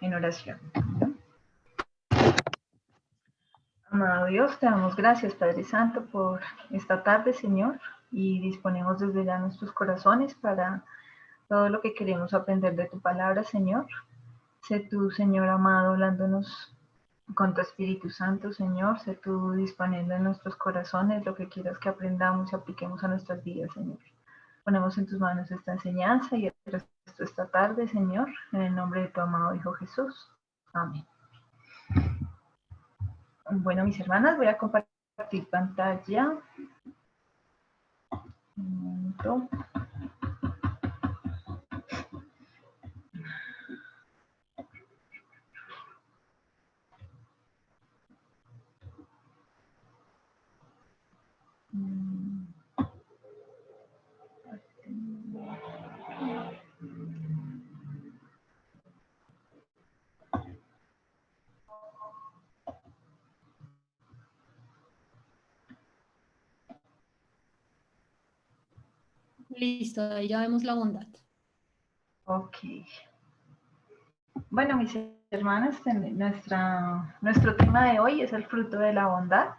en oración. Amado Dios, te damos gracias, Padre Santo, por esta tarde, Señor, y disponemos desde ya nuestros corazones para todo lo que queremos aprender de tu palabra, Señor. Sé tú, Señor amado, hablándonos con tu Espíritu Santo, Señor. Sé tú disponiendo en nuestros corazones lo que quieras que aprendamos y apliquemos a nuestras vidas, Señor. Ponemos en tus manos esta enseñanza y el resto de esta tarde, Señor, en el nombre de tu amado Hijo Jesús. Amén. Bueno, mis hermanas, voy a compartir pantalla. Un momento. Listo, ahí ya vemos la bondad. Ok. Bueno, mis hermanas, nuestro tema de hoy es el fruto de la bondad.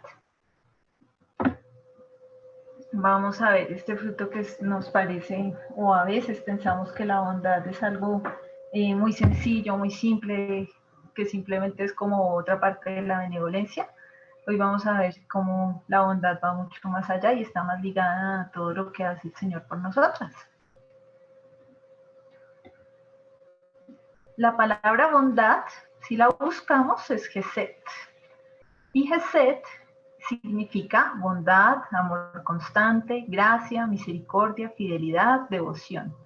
Vamos a ver este fruto que nos parece, o a veces pensamos que la bondad es algo muy sencillo, muy simple, que simplemente es como otra parte de la benevolencia. Hoy vamos a ver cómo la bondad va mucho más allá y está más ligada a todo lo que hace el Señor por nosotras. La palabra bondad, si la buscamos, es Gesed. Y Gesed significa bondad, amor constante, gracia, misericordia, fidelidad, devoción.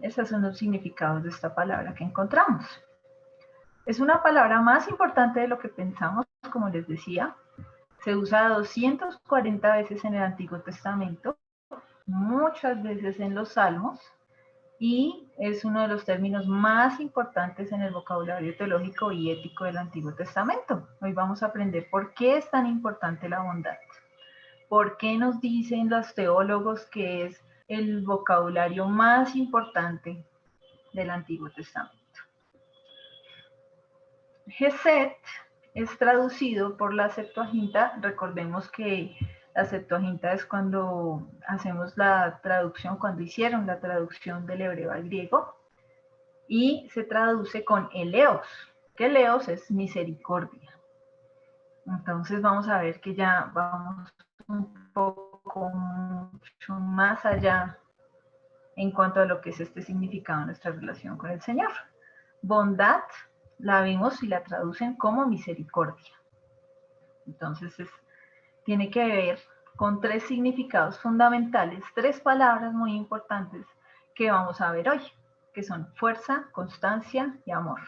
Esos son los significados de esta palabra que encontramos. Es una palabra más importante de lo que pensamos, como les decía. Se usa 240 veces en el Antiguo Testamento, muchas veces en los Salmos, y es uno de los términos más importantes en el vocabulario teológico y ético del Antiguo Testamento. Hoy vamos a aprender por qué es tan importante la bondad. ¿Por qué nos dicen los teólogos que es el vocabulario más importante del Antiguo Testamento? Gesed es traducido por la Septuaginta. Recordemos que la Septuaginta es cuando hacemos la traducción, cuando hicieron la traducción del hebreo al griego, y se traduce con eleos, que eleos es misericordia. Entonces vamos a ver que ya vamos un poco mucho más allá en cuanto a lo que es este significado de nuestra relación con el Señor. Bondad la vimos y la traducen como misericordia. Entonces tiene que ver con tres significados fundamentales, tres palabras muy importantes que vamos a ver hoy, que son fuerza, constancia y amor.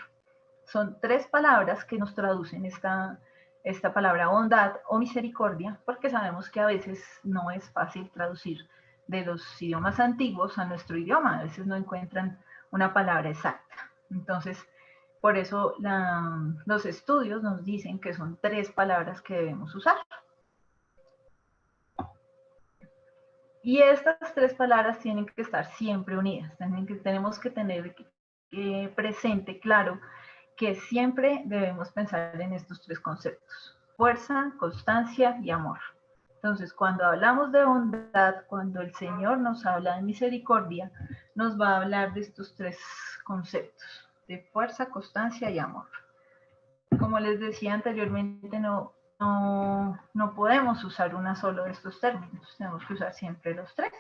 Son tres palabras que nos traducen esta palabra bondad o misericordia, porque sabemos que a veces no es fácil traducir de los idiomas antiguos a nuestro idioma, a veces no encuentran una palabra exacta. Entonces, por eso los estudios nos dicen que son tres palabras que debemos usar. Y estas tres palabras tienen que estar siempre unidas, tenemos que tener presente, claro, que siempre debemos pensar en estos tres conceptos: fuerza, constancia y amor. Entonces, cuando hablamos de bondad, cuando el Señor nos habla de misericordia, nos va a hablar de estos tres conceptos, de fuerza, constancia y amor. Como les decía anteriormente, no podemos usar una solo de estos términos, tenemos que usar siempre los tres.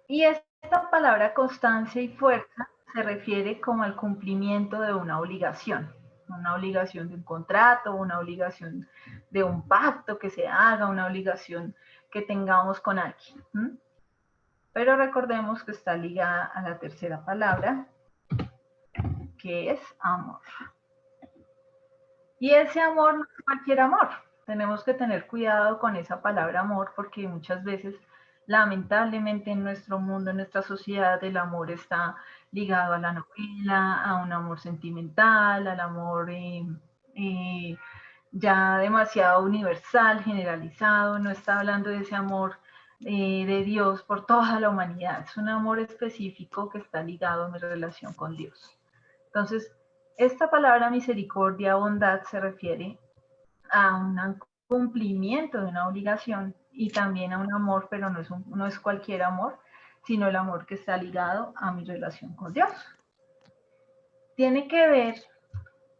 Y esta palabra constancia y fuerza se refiere como al cumplimiento de una obligación de un contrato, una obligación de un pacto que se haga, una obligación que tengamos con alguien. Pero recordemos que está ligada a la tercera palabra, que es amor. Y ese amor no es cualquier amor. Tenemos que tener cuidado con esa palabra amor, porque muchas veces, lamentablemente, en nuestro mundo, en nuestra sociedad, el amor está ligado a la novela, a un amor sentimental, al amor ya demasiado universal, generalizado. No está hablando de ese amor de Dios por toda la humanidad. Es un amor específico que está ligado a mi relación con Dios. Entonces, esta palabra misericordia, bondad, se refiere a un cumplimiento de una obligación y también a un amor, pero no es cualquier amor, sino el amor que está ligado a mi relación con Dios. Tiene que ver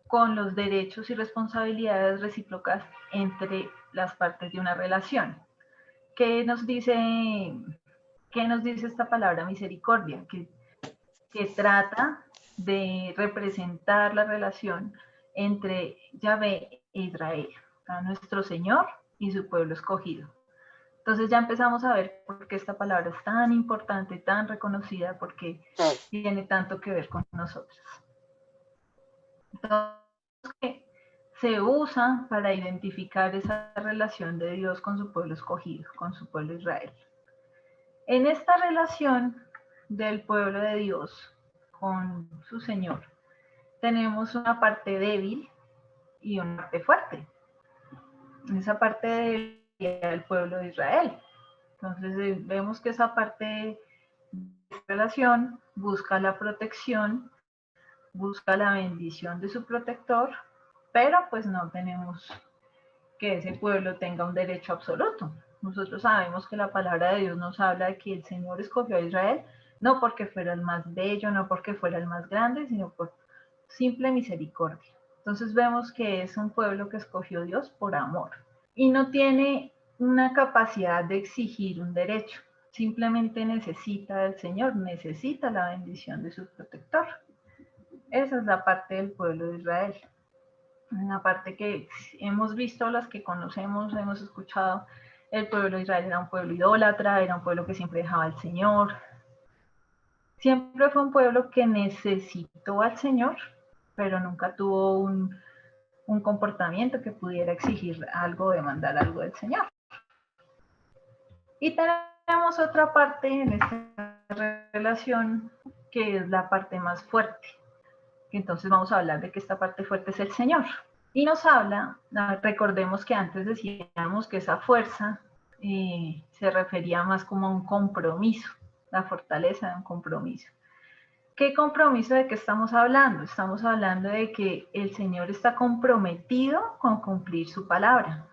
con los derechos y responsabilidades recíprocas entre las partes de una relación. ¿Qué nos dice esta palabra misericordia? Que trata de representar la relación entre Yahvé e Israel, nuestro Señor y su pueblo escogido. Entonces ya empezamos a ver por qué esta palabra es tan importante, tan reconocida, porque tiene tanto que ver con nosotros. Entonces, se usa para identificar esa relación de Dios con su pueblo escogido, con su pueblo Israel. En esta relación del pueblo de Dios con su Señor, tenemos una parte débil y una parte fuerte. Esa parte débil es el pueblo de Israel. Entonces vemos que esa parte de relación busca la protección, busca la bendición de su protector, pero pues no tenemos que ese pueblo tenga un derecho absoluto. Nosotros sabemos que la palabra de Dios nos habla de que el Señor escogió a Israel, no porque fuera el más bello, no porque fuera el más grande, sino por simple misericordia. Entonces vemos que es un pueblo que escogió Dios por amor y no tiene una capacidad de exigir un derecho, simplemente necesita del Señor, necesita la bendición de su protector. Esa es la parte del pueblo de Israel. Una parte que hemos visto, las que conocemos, hemos escuchado, el pueblo de Israel era un pueblo idólatra, era un pueblo que siempre dejaba al Señor. Siempre fue un pueblo que necesitó al Señor, pero nunca tuvo un comportamiento que pudiera exigir algo, demandar algo del Señor. Y tenemos otra parte en esta relación que es la parte más fuerte. Entonces vamos a hablar de que esta parte fuerte es el Señor. Y nos habla, recordemos que antes decíamos que esa fuerza se refería más como a un compromiso, la fortaleza de un compromiso. ¿Qué compromiso de qué estamos hablando? Estamos hablando de que el Señor está comprometido con cumplir su palabra.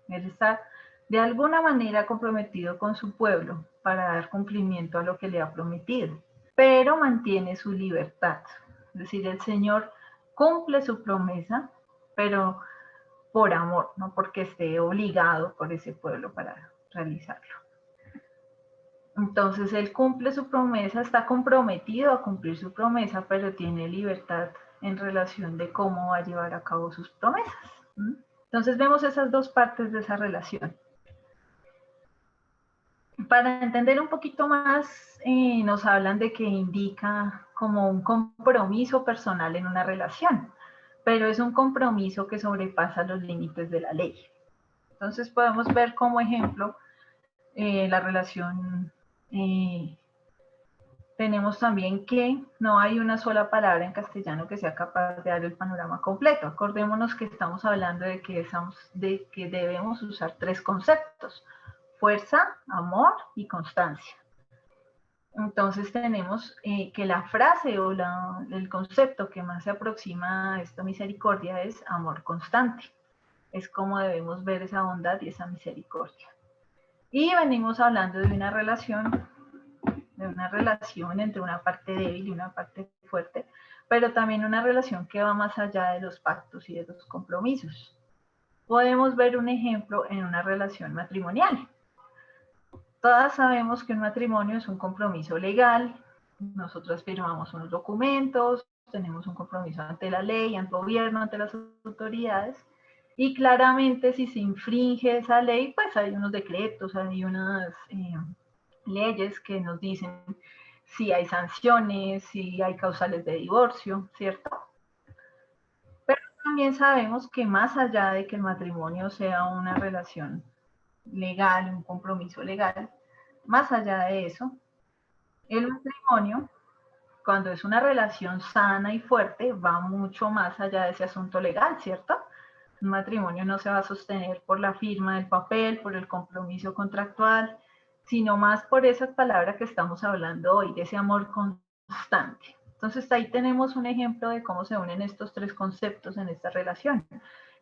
Él está de alguna manera comprometido con su pueblo para dar cumplimiento a lo que le ha prometido, pero mantiene su libertad. Es decir, el Señor cumple su promesa, pero por amor, no porque esté obligado por ese pueblo para realizarlo. Entonces él cumple su promesa, está comprometido a cumplir su promesa, pero tiene libertad en relación de cómo va a llevar a cabo sus promesas. Entonces vemos esas dos partes de esa relación. Para entender un poquito más, nos hablan de que indica como un compromiso personal en una relación, pero es un compromiso que sobrepasa los límites de la ley. Entonces podemos ver como ejemplo la relación, tenemos también que no hay una sola palabra en castellano que sea capaz de dar el panorama completo. Acordémonos que estamos hablando de que debemos usar tres conceptos: fuerza, amor y constancia. Entonces tenemos que la frase o el concepto que más se aproxima a esta misericordia es amor constante. Es como debemos ver esa bondad y esa misericordia. Y venimos hablando de una relación entre una parte débil y una parte fuerte, pero también una relación que va más allá de los pactos y de los compromisos. Podemos ver un ejemplo en una relación matrimonial. Todas sabemos que un matrimonio es un compromiso legal. Nosotros firmamos unos documentos, tenemos un compromiso ante la ley, ante el gobierno, ante las autoridades. Y claramente si se infringe esa ley, pues hay unos decretos, hay unas leyes que nos dicen si hay sanciones, si hay causales de divorcio, ¿cierto? Pero también sabemos que más allá de que el matrimonio sea una relación legal, un compromiso legal, más allá de eso, el matrimonio, cuando es una relación sana y fuerte, va mucho más allá de ese asunto legal, ¿cierto? Un matrimonio no se va a sostener por la firma del papel, por el compromiso contractual, sino más por esa palabra que estamos hablando hoy, de ese amor constante. Entonces ahí tenemos un ejemplo de cómo se unen estos tres conceptos en esta relación.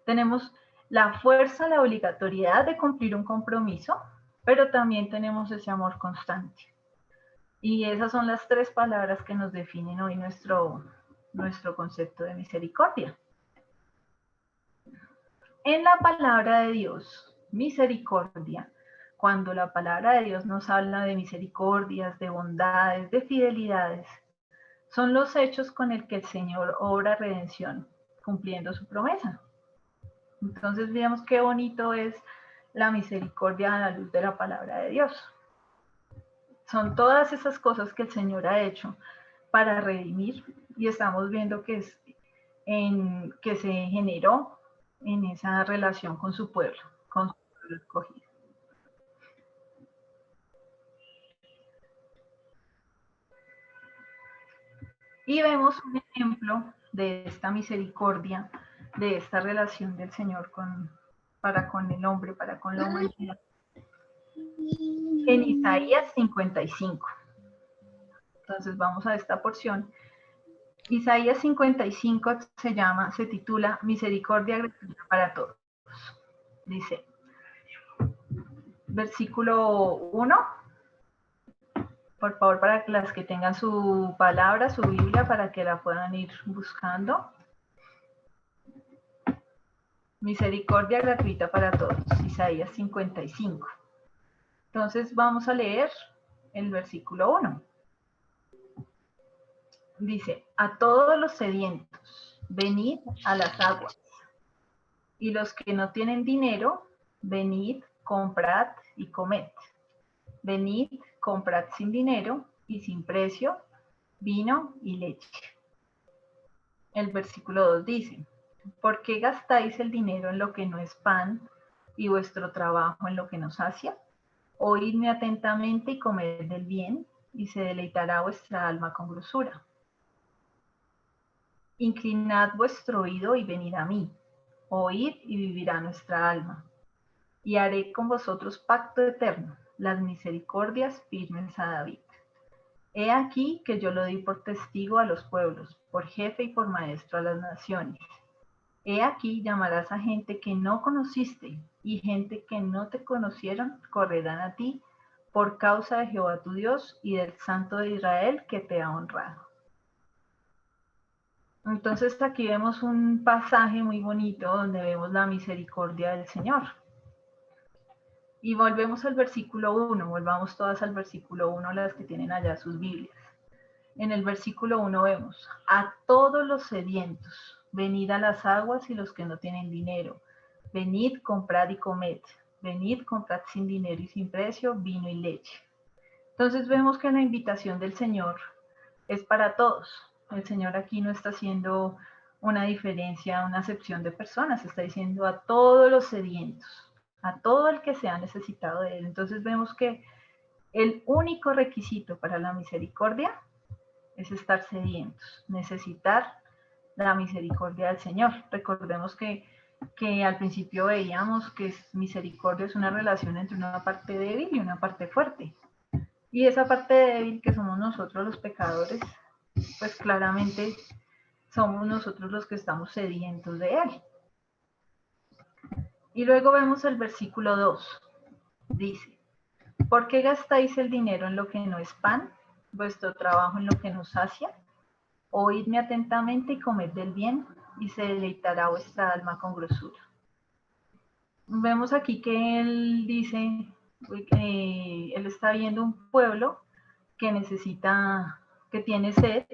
Tenemos la fuerza, la obligatoriedad de cumplir un compromiso, pero también tenemos ese amor constante. Y esas son las tres palabras que nos definen hoy nuestro concepto de misericordia. En la palabra de Dios, misericordia, cuando la palabra de Dios nos habla de misericordias, de bondades, de fidelidades, son los hechos con el que el Señor obra redención, cumpliendo su promesa. Entonces, veamos qué bonito es la misericordia a la luz de la palabra de Dios. Son todas esas cosas que el Señor ha hecho para redimir, y estamos viendo que se generó en esa relación con su pueblo escogido. Y vemos un ejemplo de esta misericordia, de esta relación del Señor para con el hombre, para con la humanidad, en Isaías 55. Entonces vamos a esta porción. Isaías 55 se titula Misericordia gratuita para todos. Dice, versículo 1, por favor, para las que tengan su palabra, su Biblia, para que la puedan ir buscando. Misericordia gratuita para todos, Isaías 55. Entonces vamos a leer el versículo 1. Dice, a todos los sedientos, venid a las aguas, y los que no tienen dinero, venid, comprad y comed. Venid, comprad sin dinero y sin precio, vino y leche. El versículo 2 dice, ¿por qué gastáis el dinero en lo que no es pan y vuestro trabajo en lo que no sacia? Oídme atentamente y comed del bien, y se deleitará vuestra alma con grosura. Inclinad vuestro oído y venid a mí. Oíd y vivirá nuestra alma. Y haré con vosotros pacto eterno, las misericordias firmes a David. He aquí que yo lo di por testigo a los pueblos, por jefe y por maestro a las naciones. He aquí llamarás a gente que no conociste, y gente que no te conocieron correrán a ti, por causa de Jehová tu Dios y del Santo de Israel que te ha honrado. Entonces aquí vemos un pasaje muy bonito donde vemos la misericordia del Señor. Y volvemos al versículo 1, volvamos todas al versículo 1, las que tienen allá sus Biblias. En el versículo 1 vemos, a todos los sedientos, venid a las aguas y los que no tienen dinero, venid, comprad y comed, venid, comprad sin dinero y sin precio, vino y leche. Entonces vemos que la invitación del Señor es para todos. El Señor aquí no está haciendo una diferencia, una acepción de personas, está diciendo a todos los sedientos, a todo el que se ha necesitado de Él. Entonces vemos que el único requisito para la misericordia es estar sedientos, necesitar la misericordia del Señor. Recordemos que al principio veíamos que misericordia es una relación entre una parte débil y una parte fuerte. Y esa parte débil que somos nosotros los pecadores, pues claramente somos nosotros los que estamos sedientos de Él. Y luego vemos el versículo 2. Dice, ¿por qué gastáis el dinero en lo que no es pan, vuestro trabajo en lo que no sacia? Oídme atentamente y comed del bien, y se deleitará vuestra alma con grosura. Vemos aquí que él dice, él está viendo un pueblo que necesita, que tiene sed,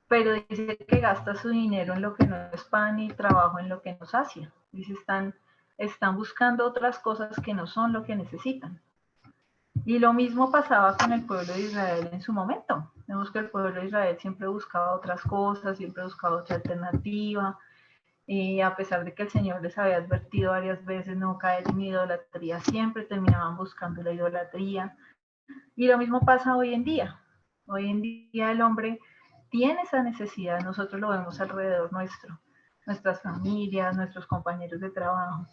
pero dice que gasta su dinero en lo que no es pan y trabajo en lo que no sacia. Dice, están buscando otras cosas que no son lo que necesitan. Y lo mismo pasaba con el pueblo de Israel en su momento. Vemos que el pueblo de Israel siempre buscaba otras cosas, siempre buscaba otra alternativa. A pesar de que el Señor les había advertido varias veces no caer en idolatría, siempre terminaban buscando la idolatría. Y lo mismo pasa hoy en día. Hoy en día el hombre tiene esa necesidad, nosotros lo vemos alrededor nuestro, nuestras familias, nuestros compañeros de trabajo.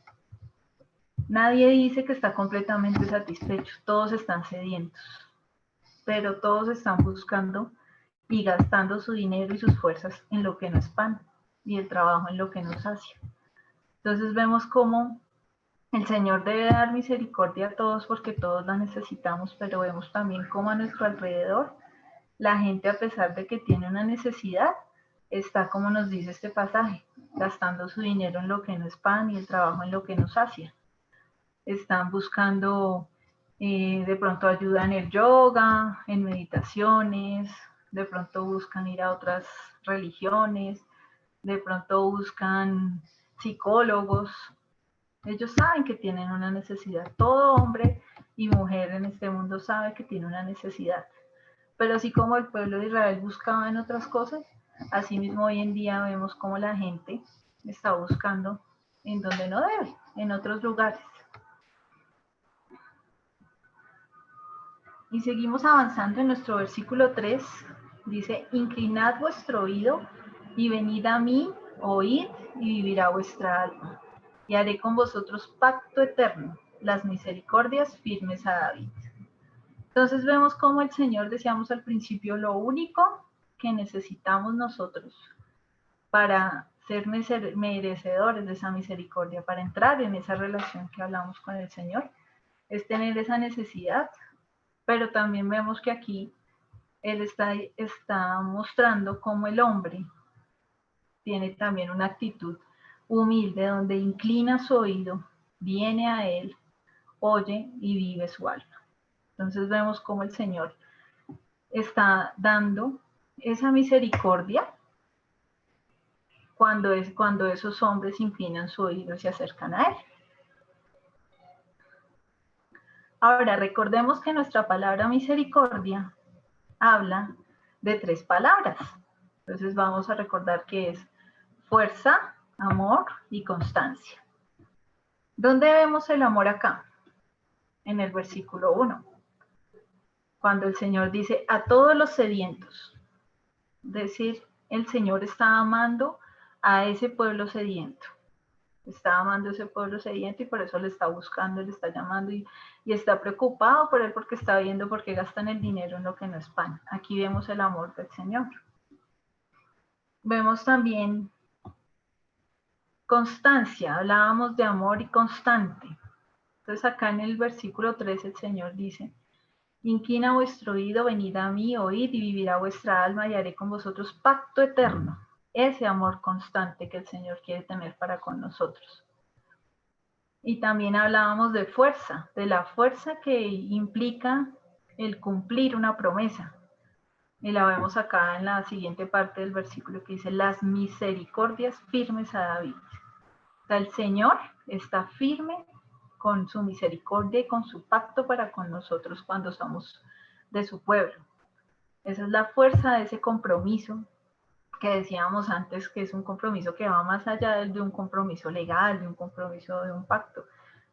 Nadie dice que está completamente satisfecho, todos están sedientos, pero todos están buscando y gastando su dinero y sus fuerzas en lo que no es pan y el trabajo en lo que nos sacia. Entonces vemos cómo el Señor debe dar misericordia a todos porque todos la necesitamos, pero vemos también cómo a nuestro alrededor la gente, a pesar de que tiene una necesidad, está, como nos dice este pasaje, gastando su dinero en lo que no es pan y el trabajo en lo que nos sacia. Están buscando de pronto ayuda en el yoga, en meditaciones, de pronto buscan ir a otras religiones, de pronto buscan psicólogos. Ellos saben que tienen una necesidad. Todo hombre y mujer en este mundo sabe que tiene una necesidad. Pero así como el pueblo de Israel buscaba en otras cosas, asimismo hoy en día vemos como la gente está buscando en donde no debe, en otros lugares. Y seguimos avanzando en nuestro versículo 3. Dice, inclinad vuestro oído y venid a mí, oíd y vivirá vuestra alma. Y haré con vosotros pacto eterno, las misericordias firmes a David. Entonces vemos cómo el Señor, decíamos al principio, lo único que necesitamos nosotros para ser merecedores de esa misericordia, para entrar en esa relación que hablamos con el Señor, es tener esa necesidad. Pero también vemos que aquí Él está mostrando cómo el hombre tiene también una actitud humilde, donde inclina su oído, viene a Él, oye y vive su alma. Entonces vemos cómo el Señor está dando esa misericordia cuando esos hombres inclinan su oído y se acercan a Él. Ahora, recordemos que nuestra palabra misericordia habla de 3 palabras. Entonces vamos a recordar que es fuerza, amor y constancia. ¿Dónde vemos el amor acá? En el versículo 1. Cuando el Señor dice a todos los sedientos. Es decir, el Señor está amando a ese pueblo sediento. Está amando a ese pueblo sediento y por eso le está buscando, le está llamando y está preocupado por él porque está viendo por qué gastan el dinero en lo que no es pan. Aquí vemos el amor del Señor. Vemos también constancia, hablábamos de amor y constante. Entonces acá en el versículo 3 el Señor dice, inclina vuestro oído, venid a mí, oíd y vivirá vuestra alma y haré con vosotros pacto eterno. Ese amor constante que el Señor quiere tener para con nosotros. Y también hablábamos de fuerza, de la fuerza que implica el cumplir una promesa. Y la vemos acá en la siguiente parte del versículo que dice, las misericordias firmes a David. O sea, el Señor está firme con su misericordia y con su pacto para con nosotros cuando somos de su pueblo. Esa es la fuerza de ese compromiso que decíamos antes, que es un compromiso que va más allá de un compromiso legal, de un compromiso de un pacto.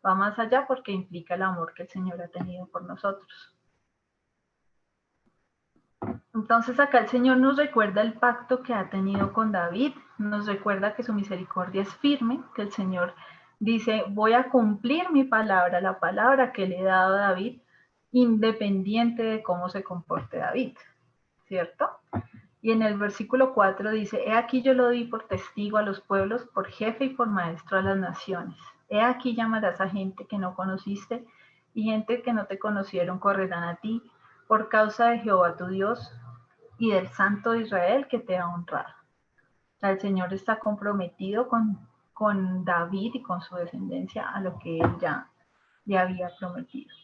Va más allá porque implica el amor que el Señor ha tenido por nosotros. Entonces acá el Señor nos recuerda el pacto que ha tenido con David, nos recuerda que su misericordia es firme, que el Señor dice, voy a cumplir mi palabra, la palabra que le he dado a David, independiente de cómo se comporte David, ¿cierto? Y en el versículo 4 dice, he aquí yo lo di por testigo a los pueblos, por jefe y por maestro a las naciones. He aquí llamarás a gente que no conociste y gente que no te conocieron correrán a ti por causa de Jehová tu Dios y del Santo de Israel que te ha honrado. O sea, el Señor está comprometido con David y con su descendencia a lo que él ya le había prometido.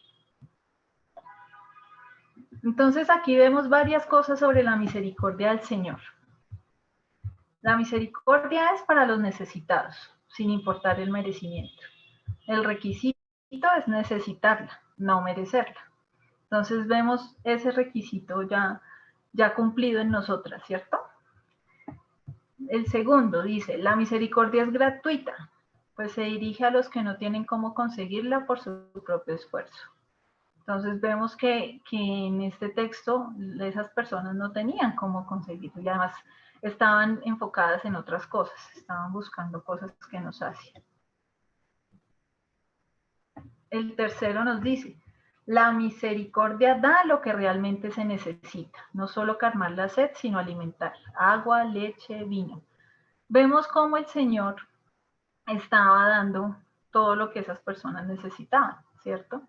Entonces aquí vemos varias cosas sobre la misericordia del Señor. La misericordia es para los necesitados, sin importar el merecimiento. El requisito es necesitarla, no merecerla. Entonces vemos ese requisito ya cumplido en nosotras, ¿cierto? El segundo dice, la misericordia es gratuita, pues se dirige a los que no tienen cómo conseguirla por su propio esfuerzo. Entonces vemos que en este texto esas personas no tenían cómo conseguirlo y además estaban enfocadas en otras cosas, estaban buscando cosas que nos hacían. el tercero nos dice, la misericordia da lo que realmente se necesita, no solo calmar la sed, sino alimentar, agua, leche, vino. Vemos cómo el Señor estaba dando todo lo que esas personas necesitaban, ¿cierto?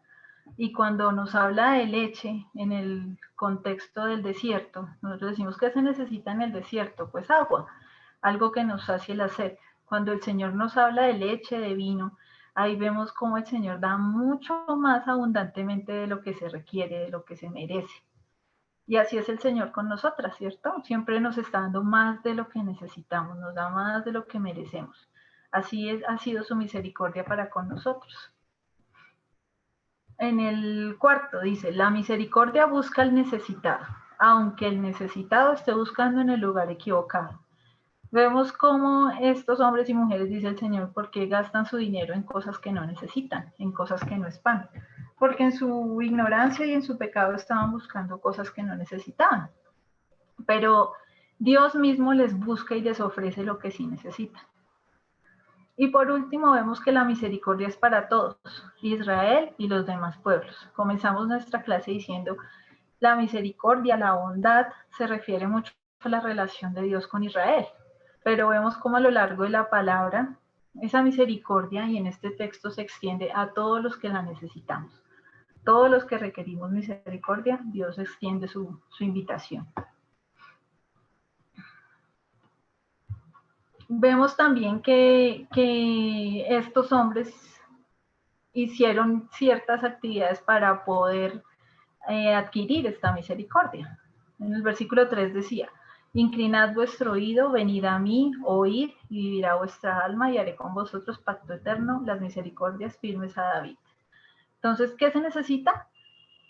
Y cuando nos habla de leche en el contexto del desierto, nosotros decimos que se necesita en el desierto, pues agua, algo que nos sacie la sed. Cuando el Señor nos habla de leche, de vino, ahí vemos cómo el Señor da mucho más abundantemente de lo que se requiere, de lo que se merece. Y así es el Señor con nosotras, ¿cierto? Siempre nos está dando más de lo que necesitamos, nos da más de lo que merecemos. Así es, ha sido su misericordia para con nosotros. En el cuarto dice, la misericordia busca al necesitado, aunque el necesitado esté buscando en el lugar equivocado. Vemos cómo estos hombres y mujeres, dice el Señor, ¿por qué gastan su dinero en cosas que no necesitan, en cosas que no es pan? Porque en su ignorancia y en su pecado estaban buscando cosas que no necesitaban. Pero Dios mismo les busca y les ofrece lo que sí necesitan. Y por último vemos que la misericordia es para todos, Israel y los demás pueblos. Comenzamos nuestra clase diciendo, la misericordia, la bondad, se refiere mucho a la relación de Dios con Israel. Pero vemos cómo a lo largo de la palabra, esa misericordia y en este texto se extiende a todos los que la necesitamos. Todos los que requerimos misericordia, Dios extiende su invitación. Vemos también que estos hombres hicieron ciertas actividades para poder adquirir esta misericordia. En el versículo 3 decía, inclinad vuestro oído, venid a mí, oíd, y vivirá vuestra alma, y haré con vosotros pacto eterno, las misericordias firmes a David. Entonces, ¿qué se necesita?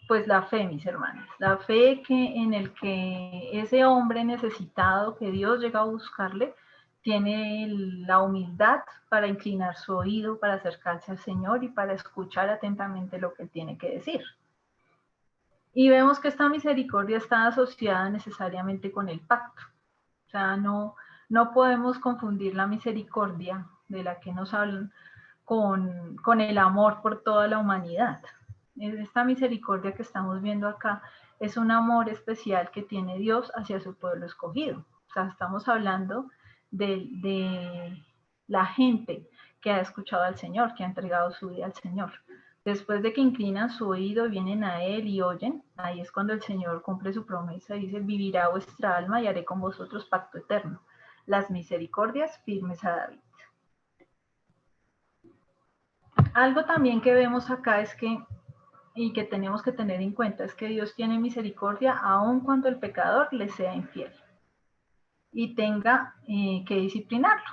Pues la fe, mis hermanos, la fe en el que ese hombre necesitado que Dios llega a buscarle, tiene la humildad para inclinar su oído, para acercarse al Señor y para escuchar atentamente lo que él tiene que decir. Y vemos que esta misericordia está asociada necesariamente con el pacto. O sea, no podemos confundir la misericordia de la que nos hablan con el amor por toda la humanidad. Esta misericordia que estamos viendo acá es un amor especial que tiene Dios hacia su pueblo escogido. O sea, estamos hablando de la gente que ha escuchado al Señor, que ha entregado su vida al Señor. Después de que inclinan su oído, vienen a Él y oyen, ahí es cuando el Señor cumple su promesa y dice, vivirá vuestra alma y haré con vosotros pacto eterno. Las misericordias firmes a David. Algo también que vemos acá es que, y que tenemos que tener en cuenta, es que Dios tiene misericordia aun cuando el pecador le sea infiel y tenga que disciplinarlo.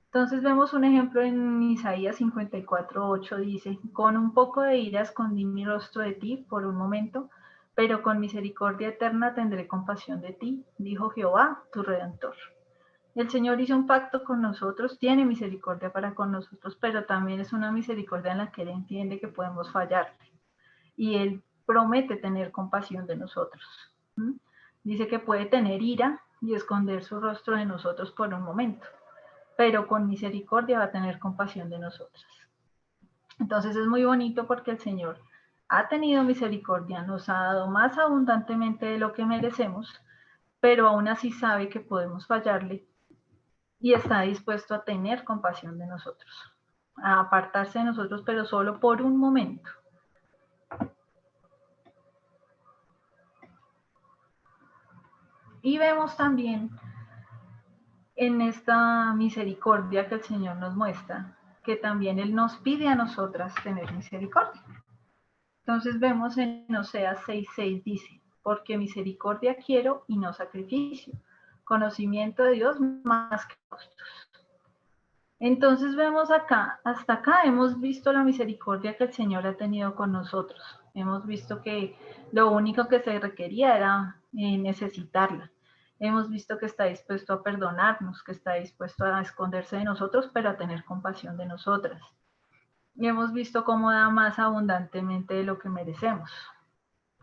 Entonces vemos un ejemplo en Isaías 54:8, dice, con un poco de ira escondí mi rostro de ti por un momento, pero con misericordia eterna tendré compasión de ti, dijo Jehová, tu Redentor. El Señor hizo un pacto con nosotros, tiene misericordia para con nosotros, pero también es una misericordia en la que Él entiende que podemos fallarle. Y Él promete tener compasión de nosotros. Dice que puede tener ira y esconder su rostro de nosotros por un momento, pero con misericordia va a tener compasión de nosotras. Entonces es muy bonito porque el Señor ha tenido misericordia, nos ha dado más abundantemente de lo que merecemos, pero aún así sabe que podemos fallarle y está dispuesto a tener compasión de nosotros, a apartarse de nosotros, pero solo por un momento. Y vemos también en esta misericordia que el Señor nos muestra, que también Él nos pide a nosotras tener misericordia. Entonces vemos en Oseas 6:6 dice, porque misericordia quiero y no sacrificio, conocimiento de Dios más que costos. Entonces vemos acá, hasta acá hemos visto la misericordia que el Señor ha tenido con nosotros. Hemos visto que lo único que se requería era necesitarla. Hemos visto que está dispuesto a perdonarnos, que está dispuesto a esconderse de nosotros, pero a tener compasión de nosotras. Y hemos visto cómo da más abundantemente de lo que merecemos.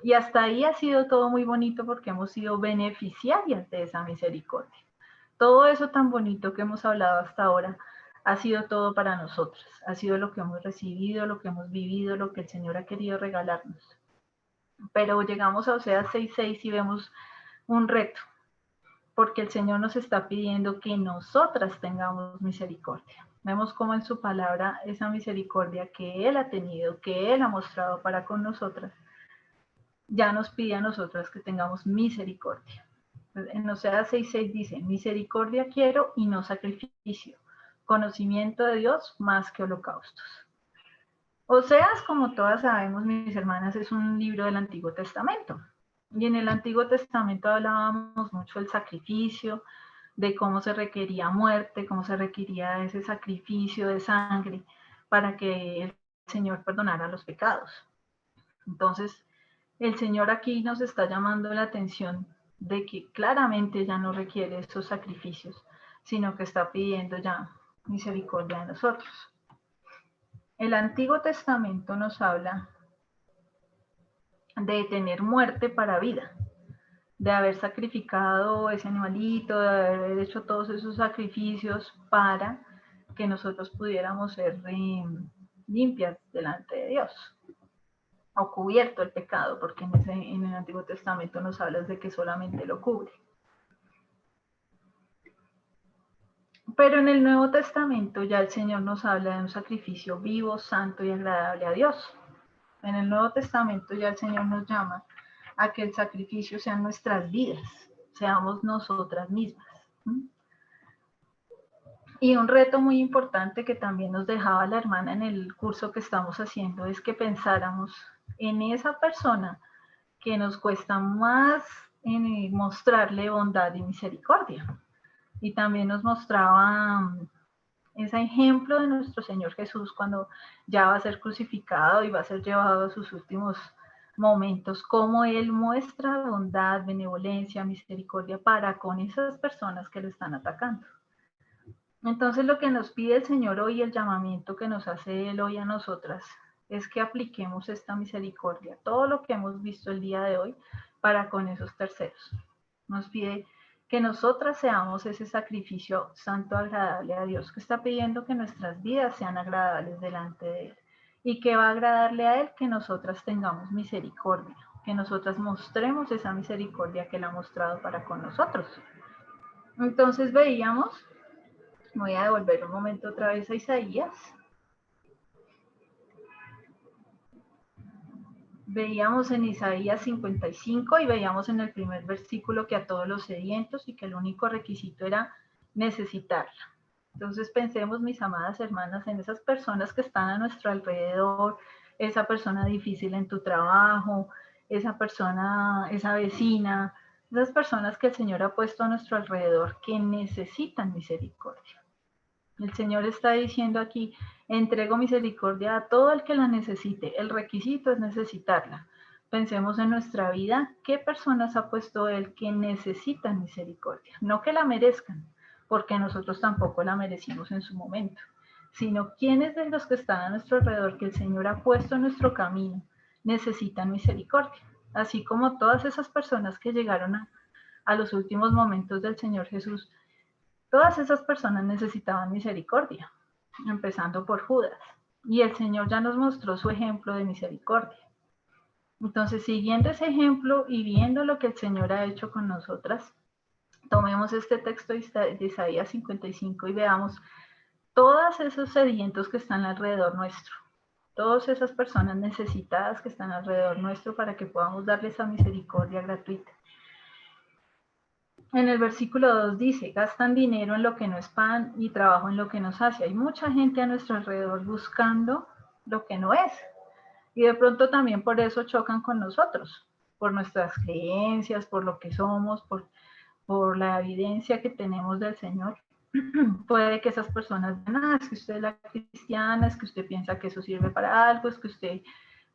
Y hasta ahí ha sido todo muy bonito porque hemos sido beneficiarias de esa misericordia. Todo eso tan bonito que hemos hablado hasta ahora ha sido todo para nosotros, ha sido lo que hemos recibido, lo que hemos vivido, lo que el Señor ha querido regalarnos. Pero llegamos a Oseas 6:6 y vemos un reto, porque el Señor nos está pidiendo que nosotras tengamos misericordia. Vemos cómo en su palabra esa misericordia que Él ha tenido, que Él ha mostrado para con nosotras, ya nos pide a nosotras que tengamos misericordia. En Oseas 6:6 dice, misericordia quiero y no sacrificio, conocimiento de Dios más que holocaustos. Oseas, como todas sabemos, mis hermanas, es un libro del Antiguo Testamento. Y en el Antiguo Testamento hablábamos mucho del sacrificio, de cómo se requería muerte, cómo se requería ese sacrificio de sangre para que el Señor perdonara los pecados. Entonces, el Señor aquí nos está llamando la atención de que claramente ya no requiere esos sacrificios, sino que está pidiendo ya misericordia de nosotros. El Antiguo Testamento nos habla de tener muerte para vida, de haber sacrificado ese animalito, de haber hecho todos esos sacrificios para que nosotros pudiéramos ser limpias delante de Dios, o cubierto el pecado, porque en el Antiguo Testamento nos habla de que solamente lo cubre. Pero en el Nuevo Testamento ya el Señor nos habla de un sacrificio vivo, santo y agradable a Dios. En el Nuevo Testamento ya el Señor nos llama a que el sacrificio sean nuestras vidas, seamos nosotras mismas. Y un reto muy importante que también nos dejaba la hermana en el curso que estamos haciendo es que pensáramos en esa persona que nos cuesta más mostrarle bondad y misericordia. Y también nos mostraba ese ejemplo de nuestro Señor Jesús cuando ya va a ser crucificado y va a ser llevado a sus últimos momentos, cómo Él muestra bondad, benevolencia, misericordia para con esas personas que le están atacando. Entonces lo que nos pide el Señor hoy, el llamamiento que nos hace Él hoy a nosotras, es que apliquemos esta misericordia, todo lo que hemos visto el día de hoy, para con esos terceros. Nos pide que nosotras seamos ese sacrificio santo, agradable a Dios, que está pidiendo que nuestras vidas sean agradables delante de Él. Y que va a agradarle a Él que nosotras tengamos misericordia, que nosotras mostremos esa misericordia que Él ha mostrado para con nosotros. Entonces veíamos, voy a devolver un momento otra vez a Isaías. Veíamos en Isaías 55 y veíamos en el primer versículo que a todos los sedientos y que el único requisito era necesitarla. Entonces pensemos, mis amadas hermanas, en esas personas que están a nuestro alrededor, esa persona difícil en tu trabajo, esa persona, esa vecina, esas personas que el Señor ha puesto a nuestro alrededor que necesitan misericordia. El Señor está diciendo aquí, entrego misericordia a todo el que la necesite. El requisito es necesitarla. Pensemos en nuestra vida, ¿qué personas ha puesto Él que necesitan misericordia? No que la merezcan, porque nosotros tampoco la merecimos en su momento, sino quiénes de los que están a nuestro alrededor que el Señor ha puesto en nuestro camino necesitan misericordia. Así como todas esas personas que llegaron a los últimos momentos del Señor Jesús, todas esas personas necesitaban misericordia, empezando por Judas. Y el Señor ya nos mostró su ejemplo de misericordia. Entonces, siguiendo ese ejemplo y viendo lo que el Señor ha hecho con nosotras, tomemos este texto de Isaías 55 y veamos todos esos sedientos que están alrededor nuestro, todas esas personas necesitadas que están alrededor nuestro para que podamos darles esa misericordia gratuita. En el versículo 2 dice, gastan dinero en lo que no es pan y trabajo en lo que no sacia. Hay mucha gente a nuestro alrededor buscando lo que no es. Y de pronto también por eso chocan con nosotros, por nuestras creencias, por lo que somos, por la evidencia que tenemos del Señor. Puede que esas personas digan, es que usted es la cristiana, es que usted piensa que eso sirve para algo, es que usted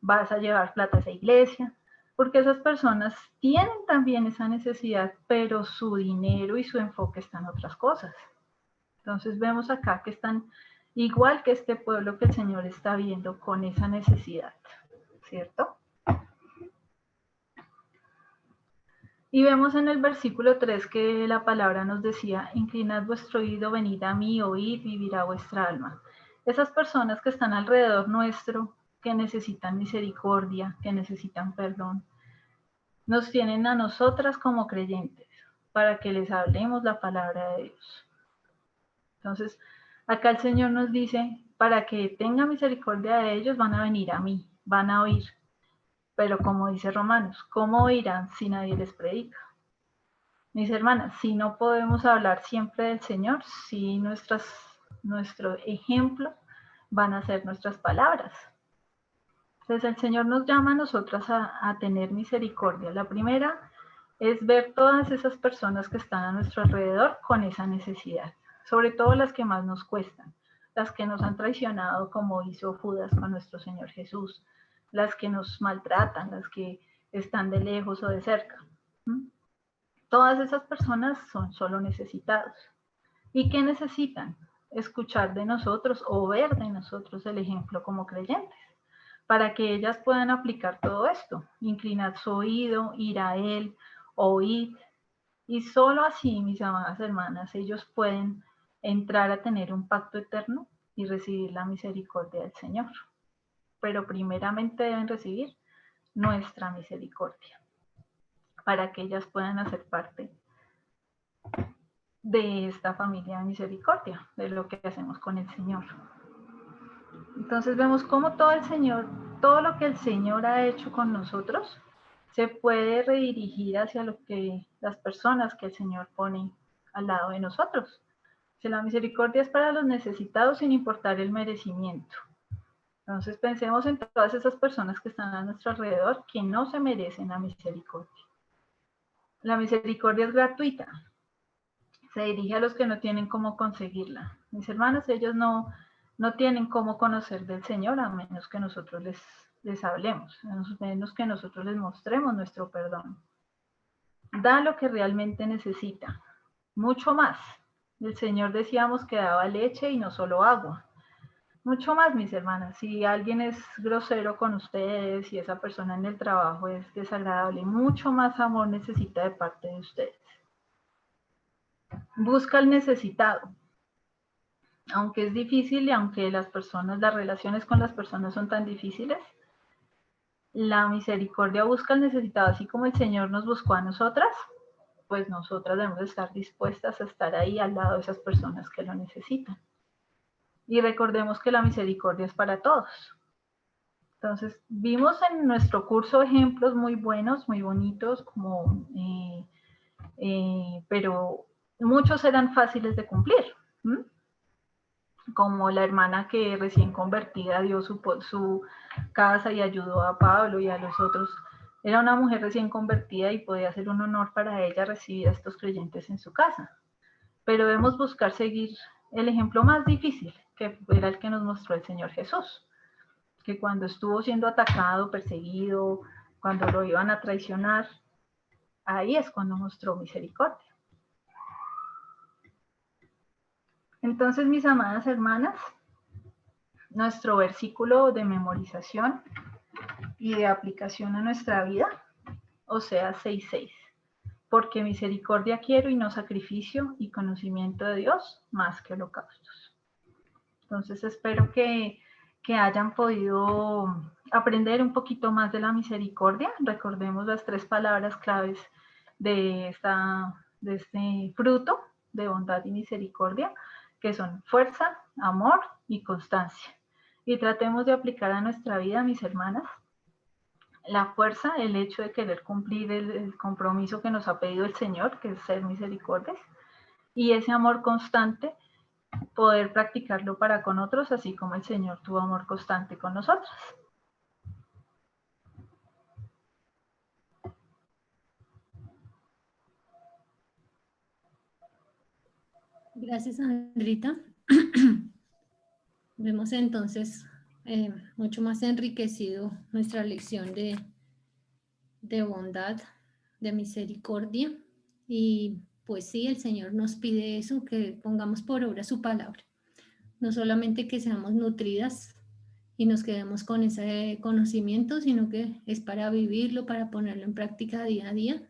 vas a llevar plata a esa iglesia. Porque esas personas tienen también esa necesidad, pero su dinero y su enfoque están en otras cosas. Entonces vemos acá que están igual que este pueblo que el Señor está viendo con esa necesidad, ¿cierto? Y vemos en el versículo 3 que la palabra nos decía, inclinad vuestro oído, venid a mí, oíd, vivirá vuestra alma. Esas personas que están alrededor nuestro, que necesitan misericordia, que necesitan perdón, nos tienen a nosotras como creyentes para que les hablemos la palabra de Dios. Entonces, acá el Señor nos dice, para que tenga misericordia de ellos, van a venir a mí, van a oír. Pero como dice Romanos, ¿cómo oirán si nadie les predica? Mis hermanas, si no podemos hablar siempre del Señor, si nuestro ejemplo van a ser nuestras palabras. Entonces el Señor nos llama a nosotras a tener misericordia. La primera es ver todas esas personas que están a nuestro alrededor con esa necesidad, sobre todo las que más nos cuestan, las que nos han traicionado como hizo Judas con nuestro Señor Jesús, las que nos maltratan, las que están de lejos o de cerca. Todas esas personas son solo necesitados. ¿Y qué necesitan? Escuchar de nosotros o ver de nosotros el ejemplo como creyentes, para que ellas puedan aplicar todo esto, inclinar su oído, ir a Él, oír. Y solo así, mis amadas hermanas, ellos pueden entrar a tener un pacto eterno y recibir la misericordia del Señor. Pero primeramente deben recibir nuestra misericordia, para que ellas puedan hacer parte de esta familia de misericordia, de lo que hacemos con el Señor. Entonces vemos cómo todo lo que el Señor ha hecho con nosotros, se puede redirigir hacia lo que las personas que el Señor pone al lado de nosotros. Que la misericordia es para los necesitados sin importar el merecimiento. Entonces pensemos en todas esas personas que están a nuestro alrededor que no se merecen la misericordia. La misericordia es gratuita. Se dirige a los que no tienen cómo conseguirla. Mis hermanos, ellos no tienen cómo conocer del Señor a menos que nosotros les hablemos, a menos que nosotros les mostremos nuestro perdón. Da lo que realmente necesita, mucho más. El Señor decíamos que daba leche y no solo agua. Mucho más, mis hermanas. Si alguien es grosero con ustedes, si esa persona en el trabajo es desagradable, mucho más amor necesita de parte de ustedes. Busca al necesitado. Aunque es difícil y aunque las relaciones con las personas son tan difíciles, la misericordia busca al necesitado, así como el Señor nos buscó a nosotras, pues nosotras debemos estar dispuestas a estar ahí al lado de esas personas que lo necesitan. Y recordemos que la misericordia es para todos. Entonces, vimos en nuestro curso ejemplos muy buenos, muy bonitos, pero muchos eran fáciles de cumplir. Como la hermana que recién convertida dio su casa y ayudó a Pablo y a los otros. Era una mujer recién convertida y podía ser un honor para ella recibir a estos creyentes en su casa. Pero debemos buscar seguir el ejemplo más difícil, que era el que nos mostró el Señor Jesús, que cuando estuvo siendo atacado, perseguido, cuando lo iban a traicionar, ahí es cuando mostró misericordia. Entonces, mis amadas hermanas, nuestro versículo de memorización y de aplicación a nuestra vida, Oseas 6:6. Porque misericordia quiero y no sacrificio, y conocimiento de Dios más que holocaustos. Entonces espero que hayan podido aprender un poquito más de la misericordia. Recordemos las 3 palabras claves de este fruto de bondad y misericordia, que son fuerza, amor y constancia. Y tratemos de aplicar a nuestra vida, mis hermanas, la fuerza, el hecho de querer cumplir el compromiso que nos ha pedido el Señor, que es ser misericordias, y ese amor constante, poder practicarlo para con otros, así como el Señor tuvo amor constante con nosotros. Gracias, Andrita. Vemos entonces mucho más enriquecido nuestra lección de bondad, de misericordia. Y pues sí, el Señor nos pide eso, que pongamos por obra su palabra. No solamente que seamos nutridas y nos quedemos con ese conocimiento, sino que es para vivirlo, para ponerlo en práctica día a día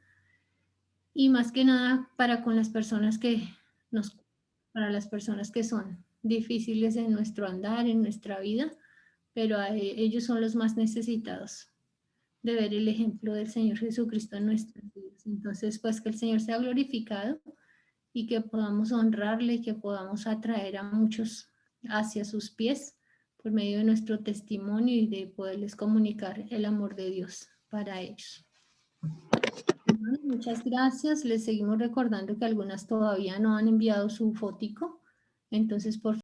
y más que nada para las personas que son difíciles en nuestro andar, en nuestra vida, pero ellos son los más necesitados de ver el ejemplo del Señor Jesucristo en nuestras vidas. Entonces, pues que el Señor sea glorificado y que podamos honrarle y que podamos atraer a muchos hacia sus pies por medio de nuestro testimonio y de poderles comunicar el amor de Dios para ellos. Bueno, muchas gracias. Les seguimos recordando que algunas todavía no han enviado su fotico. Entonces, por